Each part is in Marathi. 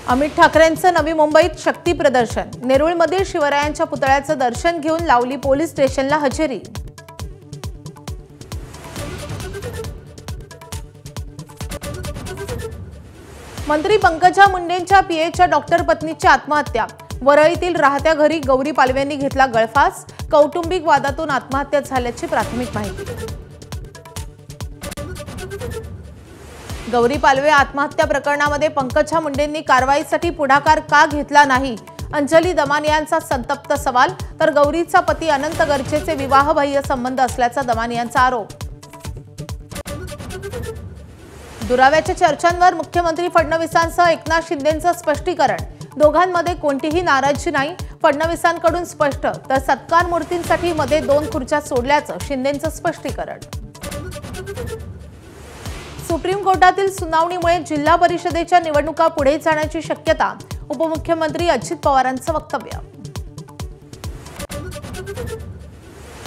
अमित ठाकरेंचं नवी मुंबईत शक्ती प्रदर्शन। नेरुळमधील शिवरायांच्या पुतळ्याचं दर्शन घेऊन लावली पोलीस स्टेशनला हजेरी। मंत्री पंकजा मुंडेंच्या पीएच्या डॉक्टर पत्नीची आत्महत्या। वरळीतील राहत्या घरी गौरी पालवेंनी घेतला गळफास। कौटुंबिक वादातून आत्महत्या झाल्याची प्राथमिक माहिती। गौरी पालवे आत्महत्या प्रकरणामध्ये पंकजा मुंडेंनी कारवाईसाठी पुढाकार का घेतला नाही, अंजली दमानियांचा संतप्त सवाल। तर गौरीचा पती अनंत गरजेचे विवाहबाह्य संबंध असल्याचा दमानियांचा आरोप। दुराव्याच्या चर्चांवर मुख्यमंत्री फडणवीसांसह एकनाथ शिंदेंचं स्पष्टीकरण। दोघांमध्ये कोणतीही नाराजी नाही, फडणवीसांकडून स्पष्ट। तर सत्कार मूर्तींसाठी मध्ये 2 खुर्च्या सोडल्याचं शिंदेंचं स्पष्टीकरण। सुप्रीम कोर्टातील सुनावणीमुळे जिल्हा परिषदेच्या निवडणुका पुढे जाण्याची शक्यता। उपमुख्यमंत्री अजित पवारांचं वक्तव्य।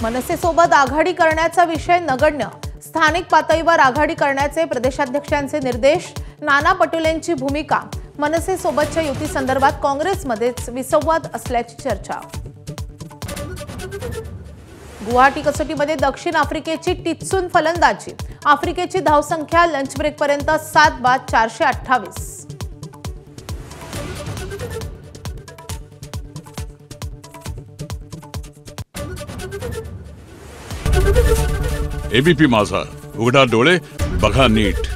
मनसेसोबत आघाडी करण्याचा विषय नगण्य। स्थानिक पातळीवर आघाडी करण्याचे प्रदेशाध्यक्षांचे निर्देश। नाना पटोलेंची भूमिका। मनसेसोबतच्या युतीसंदर्भात काँग्रेसमध्येच विसंवाद असल्याची चर्चा। गुवाहाटी कसोटीमध्ये दक्षिण आफ्रिकेची टिच्चून फलंदाजी। आफ्रिकेची धावसंख्या लंच ब्रेकपर्यंत 7 बाद 428। एबीपी माझा, उघडा डोळे बघा नीट।